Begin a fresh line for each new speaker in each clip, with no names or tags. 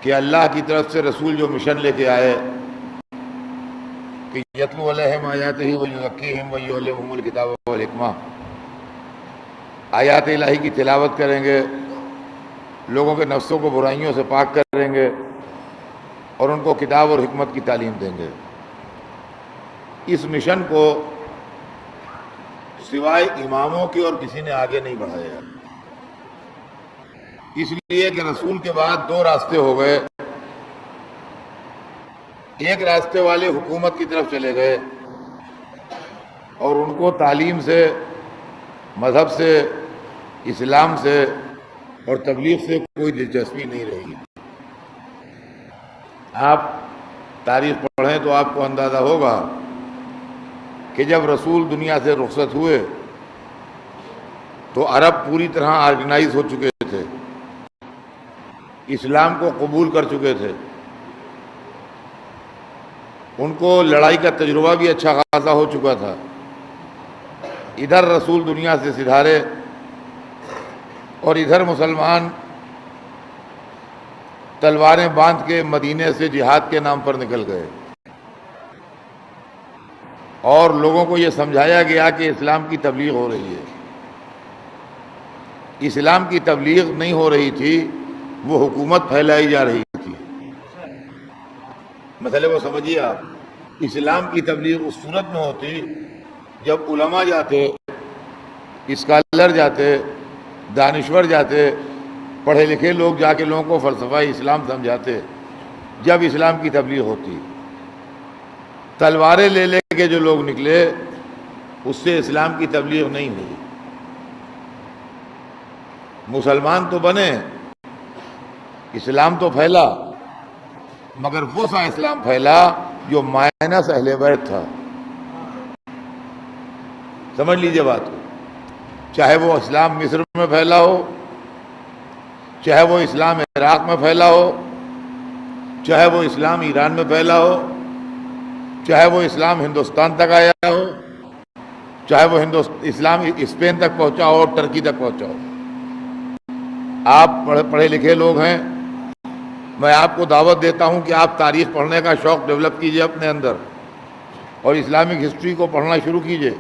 کہ اللہ کی طرف سے رسول جو مشن لے کے آئے کہ یتلو علیہم آیاتہ ویزکیہم ویعلمہم الکتاب والحکمہ، آیات الہی کی تلاوت کریں گے، لوگوں کے نفسوں کو برائیوں سے پاک کریں گے اور ان کو کتاب اور حکمت کی تعلیم دیں گے۔ اس مشن کو سوائے اماموں کی اور کسی نے آگے نہیں بڑھایا، اس لیے کہ رسول کے بعد دو راستے ہو گئے۔ ایک راستے والے حکومت کی طرف چلے گئے اور ان کو تعلیم سے، مذہب سے، اسلام سے اور تبلیغ سے کوئی دلچسپی نہیں رہی۔ آپ تاریخ پڑھیں تو آپ کو اندازہ ہوگا کہ جب رسول دنیا سے رخصت ہوئے تو عرب پوری طرح آرگنائز ہو چکے تھے، اسلام کو قبول کر چکے تھے، ان کو لڑائی کا تجربہ بھی اچھا خاصا ہو چکا تھا۔ ادھر رسول دنیا سے سدھارے اور ادھر مسلمان تلواریں باندھ کے مدینے سے جہاد کے نام پر نکل گئے اور لوگوں کو یہ سمجھایا گیا کہ اسلام کی تبلیغ ہو رہی ہے۔ اسلام کی تبلیغ نہیں ہو رہی تھی، وہ حکومت پھیلائی جا رہی تھی۔ مسئلے کو سمجھیے آپ، اسلام کی تبلیغ اس صورت میں ہوتی جب علماء جاتے، اسکالر جاتے، دانشور جاتے، پڑھے لکھے لوگ جا کے لوگوں کو فلسفہ اسلام سمجھاتے، جب اسلام کی تبلیغ ہوتی۔ تلواریں لے لے کے جو لوگ نکلے اس سے اسلام کی تبلیغ نہیں ہوئی۔ مسلمان تو بنے، اسلام تو پھیلا، مگر وہ سا اسلام پھیلا جو مائنس اہل بیت تھا۔ سمجھ لیجئے بات کو، چاہے وہ اسلام مصر میں پھیلا ہو، چاہے وہ اسلام عراق میں پھیلا ہو، چاہے وہ اسلام ایران میں پھیلا ہو، چاہے وہ اسلام ہندوستان تک آیا ہو، چاہے وہ اسلام اسپین تک پہنچا ہو اور ترکی تک پہنچا ہو۔ آپ پڑھے لکھے لوگ ہیں، میں آپ کو دعوت دیتا ہوں کہ آپ تاریخ پڑھنے کا شوق ڈیولپ کیجئے اپنے اندر اور اسلامک ہسٹری کو پڑھنا شروع کیجئے،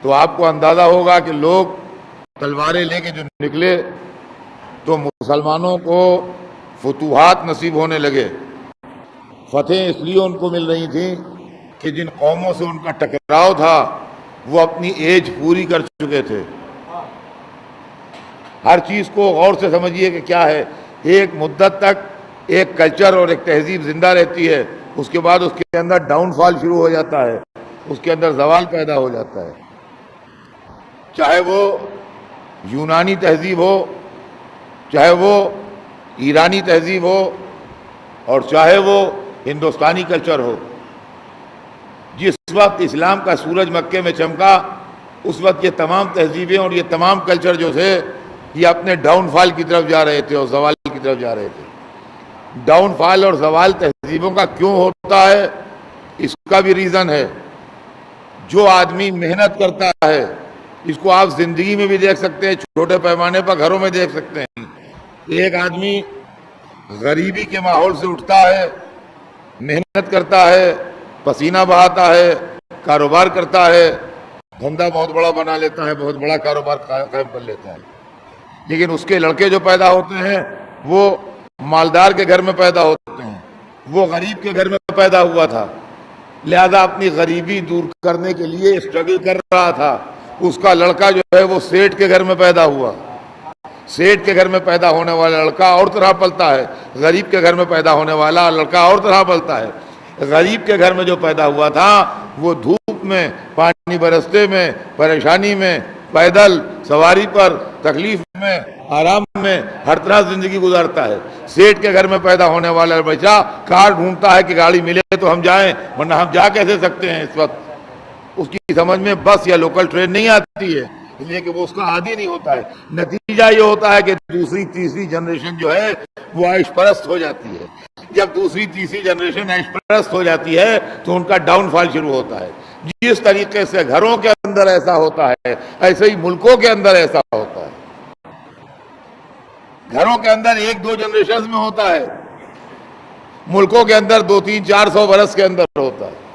تو آپ کو اندازہ ہوگا کہ لوگ تلواریں لے کے جو نکلے تو مسلمانوں کو فتوحات نصیب ہونے لگے۔ فتح اس لیے ان کو مل رہی تھی کہ جن قوموں سے ان کا ٹکراؤ تھا وہ اپنی ایج پوری کر چکے تھے۔ ہر چیز کو غور سے سمجھیے کہ کیا ہے، ایک مدت تک ایک کلچر اور ایک تہذیب زندہ رہتی ہے، اس کے بعد اس کے اندر ڈاؤن فال شروع ہو جاتا ہے، اس کے اندر زوال پیدا ہو جاتا ہے۔ چاہے وہ یونانی تہذیب ہو، چاہے وہ ایرانی تہذیب ہو، اور چاہے وہ ہندوستانی کلچر ہو۔ جس وقت اسلام کا سورج مکے میں چمکا اس وقت یہ تمام تہذیبیں اور یہ تمام کلچر جو تھے یہ اپنے ڈاؤن فال کی طرف جا رہے تھے اور زوال کی طرف جا رہے تھے۔ ڈاؤن فال اور زوال تہذیبوں کا کیوں ہوتا ہے، اس کا بھی ریزن ہے۔ جو آدمی محنت کرتا ہے، اس کو آپ زندگی میں بھی دیکھ سکتے ہیں، چھوٹے پیمانے پر گھروں میں دیکھ سکتے ہیں۔ ایک آدمی غریبی کے ماحول سے اٹھتا ہے، محنت کرتا ہے، پسینہ بہاتا ہے، کاروبار کرتا ہے، دھندا بہت بڑا بنا لیتا ہے، بہت بڑا کاروبار قائم کر لیتا ہے، لیکن اس کے لڑکے جو پیدا ہوتے ہیں وہ مالدار کے گھر میں پیدا ہوتے ہیں، وہ غریب کے گھر میں پیدا ہوا تھا، لہذا اپنی غریبی دور کرنے کے لیے اسٹرگل کر رہا تھا۔ اس کا لڑکا جو ہے وہ سیٹھ کے گھر میں پیدا ہوا۔ سیٹھ کے گھر میں پیدا ہونے والا لڑکا اور طرح پلتا ہے، غریب کے گھر میں پیدا ہونے والا لڑکا اور طرح پلتا ہے۔ غریب کے گھر میں جو پیدا ہوا تھا وہ دھوپ میں، پانی برستے میں، پریشانی میں، پیدل سواری پر، تکلیف میں، آرام میں، ہر طرح زندگی گزارتا ہے۔ سیٹھ کے گھر میں پیدا ہونے والا بچہ کار ڈھونڈتا ہے کہ گاڑی ملے تو ہم جائیں، ورنہ ہم جا کیسے سکتے ہیں۔ اس وقت اس کی سمجھ میں بس یا لوکل ٹرین نہیں آتی ہے، اس لیے کہ وہ اس کا عادی نہیں ہوتا ہے۔ نتیجہ یہ ہوتا ہے کہ دوسری تیسری جنریشن جو ہے وہ عیش پرست ہو جاتی ہے۔ جب دوسری تیسری جنریشن عیش پرست ہو جاتی ہے تو ان کا ڈاؤن فال شروع ہوتا ہے۔ جس طریقے سے گھروں کے اندر ایسا ہوتا ہے ایسے ہی ملکوں کے اندر ایسا ہوتا ہے۔ گھروں کے اندر ایک دو جنریشن میں ہوتا ہے، ملکوں کے اندر 200-400 برس کے اندر ہوتا ہے.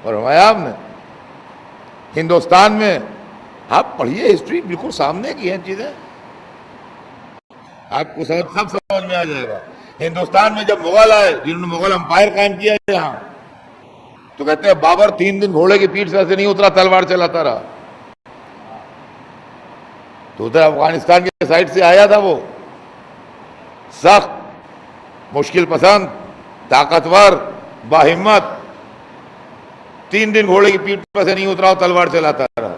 اور فرمایا آپ نے ہندوستان میں، آپ پڑھیے ہسٹری، بالکل سامنے کی ہیں چیزیں، آپ کو سب سمجھ میں آ جائے گا. ہندوستان میں جب مغل آئے، جنہوں نے مغل امپائر قائم کیا یہاں، تو کہتے ہیں بابر 3 دن گھوڑے کی پیٹھ سے ایسے نہیں اترا، تلوار چلاتا رہا. تو ادھر افغانستان کے سائڈ سے آیا تھا، وہ سخت، مشکل پسند، طاقتور، باہمت، 3 دن گھوڑے کی پیٹھ پر سے نہیں اترا اور تلوار چلاتا رہا.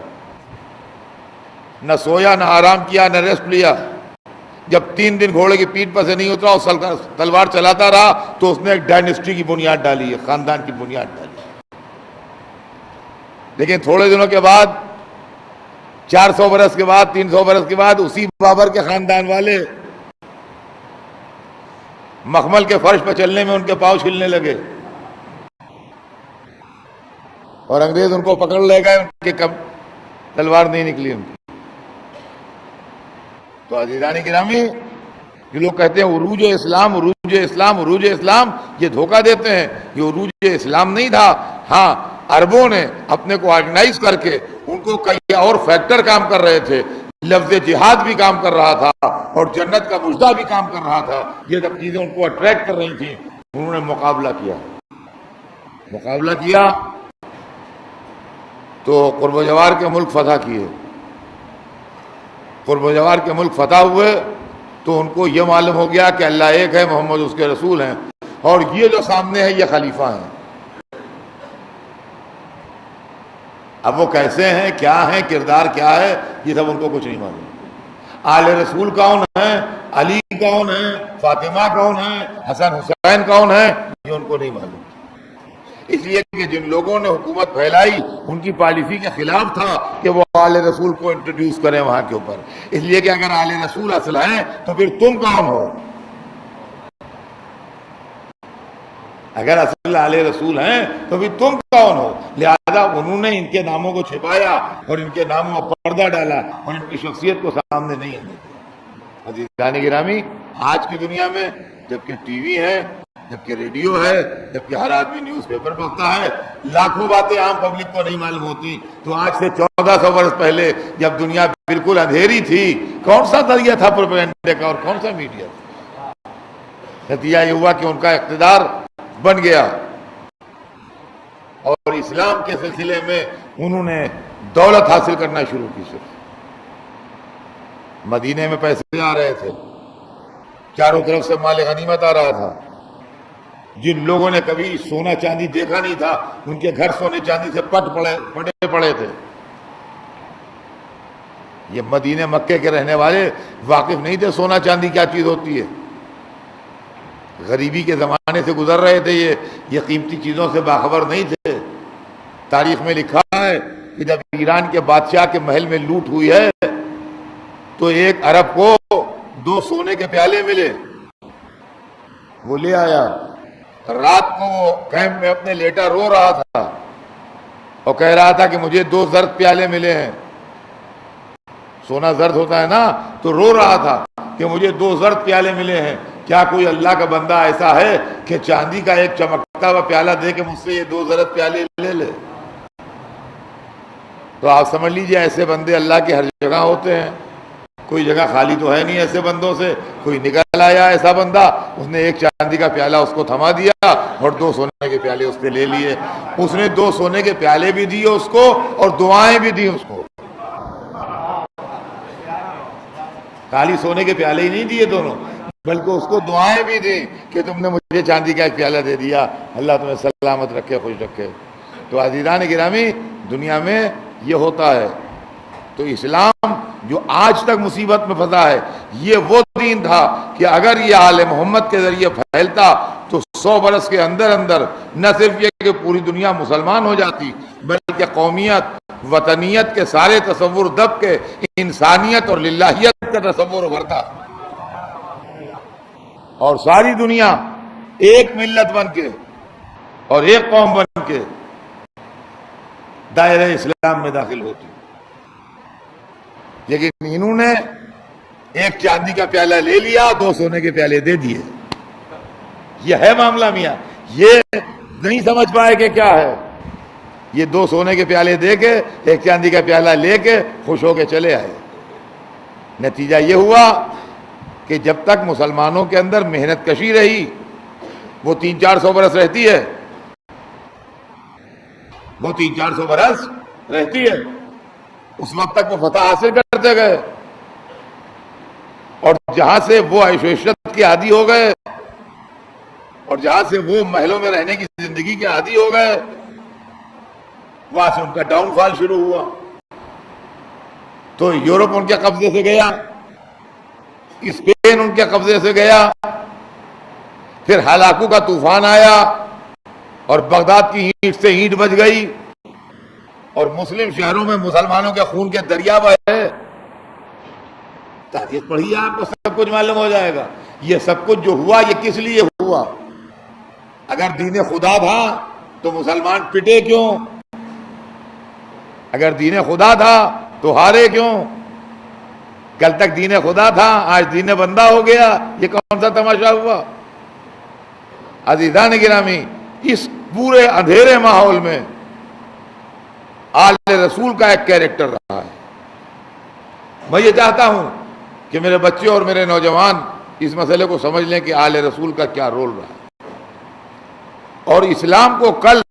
نہ سویا، نہ آرام کیا، نہ ریسٹ لیا. جب 3 دن گھوڑے کی پیٹھ پر سے نہیں اترا اور تلوار چلاتا رہا تو اس نے ایک ڈائنیسٹی کی بنیاد ڈالی ہے، خاندان کی بنیاد ڈالی. لیکن تھوڑے دنوں کے بعد، 400 برس کے بعد، 300 برس کے بعد، اسی بابر کے خاندان والے مخمل کے فرش پہ چلنے میں ان کے پاؤں چھلنے لگے اور انگریز ان کو پکڑ لے گئے، ان کے تلوار نہیں نکلی ان کی. تو عزیزان گرامی، یہ لوگ کہتے ہیں عروج اسلام، عروج اسلام، عروج اسلام، یہ دھوکہ دیتے ہیں. یہ عروج اسلام نہیں تھا. ہاں، عربوں نے اپنے کو آرگنائز کر کے، ان کو کئی اور فیکٹر کام کر رہے تھے. لفظ جہاد بھی کام کر رہا تھا اور جنت کا مژدہ بھی کام کر رہا تھا. یہ سب چیزیں ان کو اٹریکٹ کر رہی تھیں. انہوں نے مقابلہ کیا تو قرب و جوار کے ملک فتح کیے. قرب و جوار کے ملک فتح ہوئے تو ان کو یہ معلوم ہو گیا کہ اللہ ایک ہے، محمد اس کے رسول ہیں، اور یہ جو سامنے ہے یہ خلیفہ ہیں. اب وہ کیسے ہیں، کیا ہیں، کردار کیا ہے، یہ سب ان کو کچھ نہیں معلوم. آل رسول کون ہیں، علی کون ہیں، فاطمہ کون ہیں، حسن حسین کون ہیں، یہ ان کو نہیں معلوم. اس لیے کہ جن لوگوں نے حکومت پھیلائی ان کی پالیسی کے خلاف تھا کہ وہ آل رسول کو انٹروڈیوس کریں وہاں کے اوپر. اس لیے کہ اگر آل رسول اصل ہیں تو پھر تم کون ہو؟ اگر اصل آل رسول ہیں تو پھر تم کون ہو؟ لہذا انہوں نے ان کے ناموں کو چھپایا اور ان کے ناموں پر پردہ ڈالا اور ان کی شخصیت کو سامنے نہیں آنے دیا. عزیزان گرامی، آج کی دنیا میں جبکہ ٹی وی ہے، جبکہ ریڈیو ہے، جبکہ ہر آدمی نیوز پیپر پڑھتا ہے، لاکھوں باتیں عام پبلک کو نہیں معلوم ہوتی. تو آج سے 1400 برس پہلے جب دنیا بالکل اندھیری تھی، کون سا ذریعہ تھا پروپیگنڈے کا اور کون سا میڈیا تھا؟ نتیجہ یہ ہوا کہ ان کا اقتدار بن گیا اور اسلام کے سلسلے میں انہوں نے دولت حاصل کرنا شروع کی. صرف مدینے میں پیسے آ رہے تھے، چاروں طرف سے مال غنیمت آ رہا تھا. جن لوگوں نے کبھی سونا چاندی دیکھا نہیں تھا ان کے گھر سونے چاندی سے پٹے پڑے تھے. یہ مدینے مکے کے رہنے والے واقف نہیں تھے سونا چاندی کیا چیز ہوتی ہے. غریبی کے زمانے سے گزر رہے تھے، یہ قیمتی چیزوں سے باخبر نہیں تھے. تاریخ میں لکھا ہے کہ جب ایران کے بادشاہ کے محل میں لوٹ ہوئی ہے تو ایک عرب کو 2 سونے کے پیالے ملے، وہ لے آیا. رات کو وہ کیمپ میں اپنے لیٹا رو رہا تھا اور کہہ رہا تھا کہ مجھے 2 زرد پیالے ملے ہیں. سونا زرد ہوتا ہے نا، تو رو رہا تھا کہ مجھے 2 زرد پیالے ملے ہیں. کیا کوئی اللہ کا بندہ ایسا ہے کہ چاندی کا ایک چمکتا ہوا پیالہ دے کے مجھ سے یہ 2 زرد پیالے لے لے؟ تو آپ سمجھ لیجئے ایسے بندے اللہ کے ہر جگہ ہوتے ہیں. کوئی جگہ خالی تو ہے نہیں ایسے بندوں سے. کوئی نکل آیا ایسا بندہ، اس نے ایک چاندی کا پیالہ اس کو تھما دیا اور 2 سونے کے پیالے اس سے لے لیے. اس نے 2 سونے کے پیالے بھی دیے اس کو اور دعائیں بھی دی اس کو. خالی سونے کے پیالے ہی نہیں دیے دونوں، بلکہ اس کو دعائیں بھی دی کہ تم نے مجھے چاندی کا ایک پیالہ دے دیا، اللہ تمہیں سلامت رکھے، خوش رکھے. تو عزیزان گرامی، دنیا میں یہ ہوتا ہے. تو اسلام جو آج تک مصیبت میں پھنسا ہے، یہ وہ دین تھا کہ اگر یہ آل محمد کے ذریعے پھیلتا تو 100 برس کے اندر اندر نہ صرف یہ کہ پوری دنیا مسلمان ہو جاتی، بلکہ قومیت، وطنیت کے سارے تصور دب کے انسانیت اور للہیت کا تصور ابھرتا اور ساری دنیا ایک ملت بن کے اور ایک قوم بن کے دائرہ اسلام میں داخل ہوتی. لیکن انہوں نے ایک چاندی کا پیالہ لے لیا، 2 سونے کے پیالے دے دیے. یہ ہے معاملہ میاں. یہ نہیں سمجھ پائے کہ کیا ہے. یہ 2 سونے کے پیالے دے کے 1 چاندی کا پیالہ لے کے خوش ہو کے چلے آئے. نتیجہ یہ ہوا کہ جب تک مسلمانوں کے اندر محنت کشی رہی، وہ 300-400 برس رہتی ہے، وہ 300-400 برس رہتی ہے. اس وقت تک وہ فتح حاصل کرتے گئے، اور جہاں سے وہ عیش و عشرت کے عادی ہو گئے، اور جہاں سے وہ محلوں میں رہنے کی زندگی کے عادی ہو گئے، وہاں سے ان کا ڈاؤن فال شروع ہوا. تو یورپ ان کے قبضے سے گیا، اسپین ان کے قبضے سے گیا، پھر ہلاکو کا طوفان آیا اور بغداد کی اینٹ سے اینٹ بج گئی، اور مسلم شہروں میں مسلمانوں کے خون کے دریا بہے. تاریخ پڑھیے، آپ کو سب کچھ معلوم ہو جائے گا. یہ سب کچھ جو ہوا یہ کس لیے ہوا؟ اگر دین خدا تھا تو مسلمان پٹے کیوں؟ اگر دین خدا تھا تو ہارے کیوں؟ کل تک دین خدا تھا، آج دین بندہ ہو گیا. یہ کون سا تماشا ہوا؟ عزیزان گرامی، اس پورے اندھیرے ماحول میں آل رسول کا ایک کیریکٹر رہا ہے. میں یہ چاہتا ہوں کہ میرے بچے اور میرے نوجوان اس مسئلے کو سمجھ لیں کہ آل رسول کا کیا رول رہا ہے. اور اسلام کو کل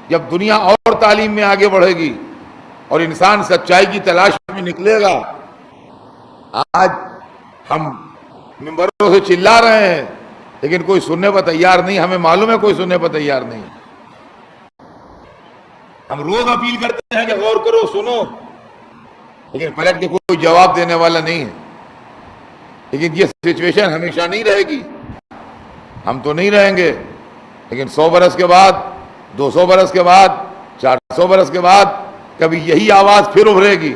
جب دنیا اور تعلیم میں آگے بڑھے گی اور انسان سچائی کی تلاش میں نکلے گا، آج ہم ممبروں سے چلا رہے ہیں لیکن کوئی سننے پر تیار نہیں. ہمیں معلوم ہے کوئی سننے پر تیار نہیں. ہم روز اپیل کرتے ہیں کہ غور کرو، سنو، لیکن پلٹ کے کوئی جواب دینے والا نہیں ہے. لیکن یہ سچویشن ہمیشہ نہیں رہے گی. ہم تو نہیں رہیں گے، لیکن 100 برس کے بعد، 200 برس کے بعد، 400 برس کے بعد کبھی یہی آواز پھر ابھرے گی،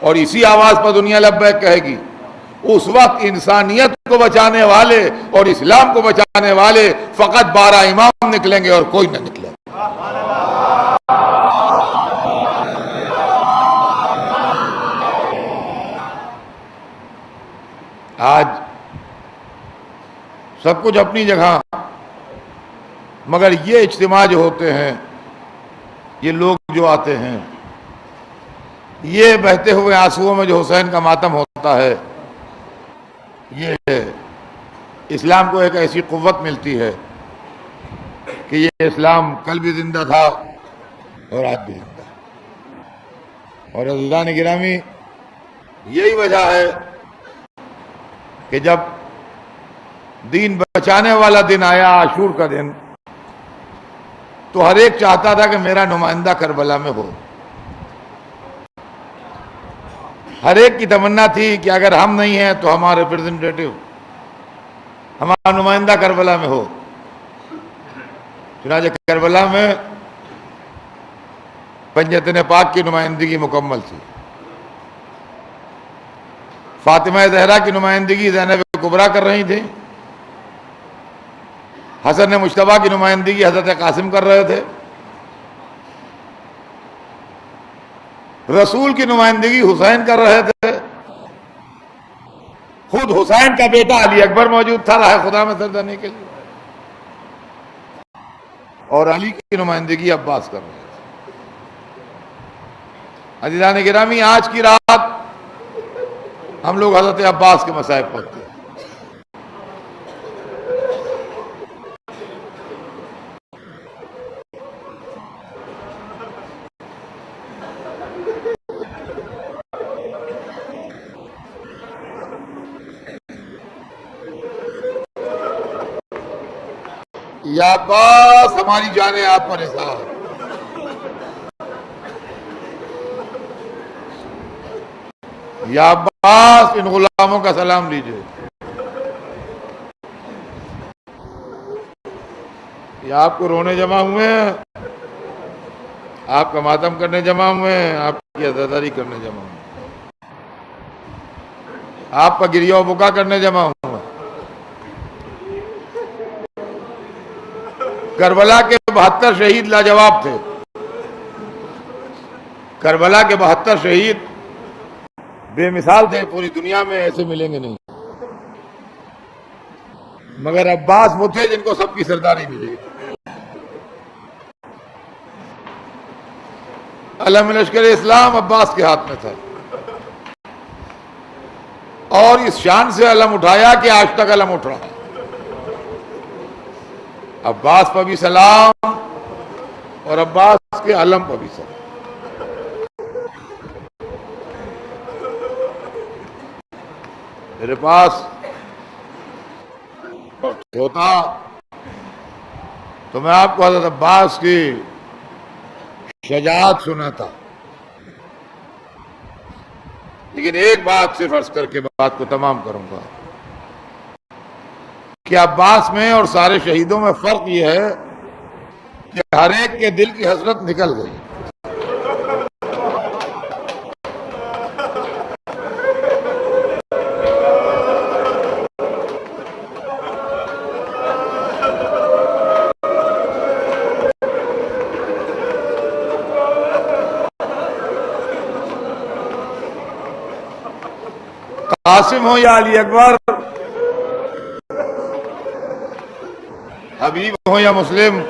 اور اسی آواز پر دنیا لبیک کہے گی. اس وقت انسانیت کو بچانے والے اور اسلام کو بچانے والے فقط 12 امام نکلیں گے اور کوئی نہ نکلے. آج سب کچھ اپنی جگہ، مگر یہ اجتماع جو ہوتے ہیں، یہ لوگ جو آتے ہیں، یہ بہتے ہوئے آنسوؤں میں جو حسین کا ماتم ہوتا ہے، یہ اسلام کو ایک ایسی قوت ملتی ہے کہ یہ اسلام کل بھی زندہ تھا اور آج بھی زندہ ہے. اور عزیزان گرامی، یہی وجہ ہے کہ جب دین بچانے والا دن آیا، عاشور کا دن، تو ہر ایک چاہتا تھا کہ میرا نمائندہ کربلا میں ہو. ہر ایک کی تمنا تھی کہ اگر ہم نہیں ہیں تو ہمارا ریپرزنٹیٹو، ہمارا نمائندہ کربلا میں ہو. چنانچہ کربلا میں پنجتن پاک کی نمائندگی مکمل تھی. فاطمہ زہرا کی نمائندگی زینب کبریٰ کر رہی تھی، حسن مجتبیٰ کی نمائندگی حضرت قاسم کر رہے تھے، رسول کی نمائندگی حسین کر رہے تھے، خود حسین کا بیٹا علی اکبر موجود تھا راہ خدا میں سر دینے کے لیے، اور علی کی نمائندگی عباس کر رہے تھے. عزیزان گرامی، آج کی رات ہم لوگ حضرت عباس کے مصائب پڑھتے ہیں. یا عباس، ہماری جانیں آپ پر نثار. یا عباس، ان غلاموں کا سلام لیجئے. یہ آپ کو رونے جمع ہوئے ہیں، آپ کا ماتم کرنے جمع ہوئے ہیں، آپ کی عزاداری کرنے جمع ہوئے ہیں، آپ کا گریہ و بکا کرنے جمع ہوئے. کربلا کے 72 شہید لاجواب تھے. کربلا کے 72 شہید بے مثال تھے، پوری دنیا میں ایسے ملیں گے نہیں. مگر عباس وہ تھے جن کو سب کی سرداری ملی. علم لشکر اسلام عباس کے ہاتھ میں تھا اور اس شان سے علم اٹھایا کہ آج تک علم اٹھ رہا ہے. عباس پر بھی سلام اور عباس کے علم پر بھی سلام. میرے پاس ہوتا تو میں آپ کو حضرت عباس کی شجاعت سناتا، لیکن ایک بات صرف عرض کر کے بات کو تمام کروں گا کہ عباس میں اور سارے شہیدوں میں فرق یہ ہے کہ ہر ایک کے دل کی حسرت نکل گئی. قاسم ہو یا علی اکبر، حبیب ہو یا مسلم،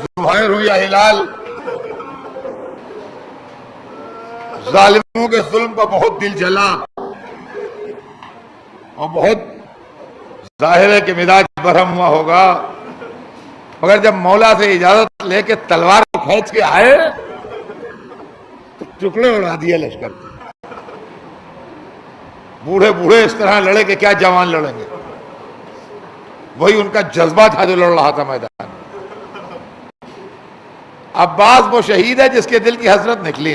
زبیر ہو یا ہلال، ظالموں کے ظلم پر بہت دل جلا اور بہت ظاہر ہے کہ مزاج برہم ہوا ہوگا، مگر جب مولا سے اجازت لے کے تلوار کھینچ کے آئے تو ٹکڑے اڑا دیے لشکر کے. بوڑھے بوڑھے اس طرح لڑے کہ کیا جوان لڑیں گے. وہی ان کا جذبہ تھا جو لڑ رہا تھا میدان. عباس وہ شہید ہے جس کے دل کی حسرت نکلی.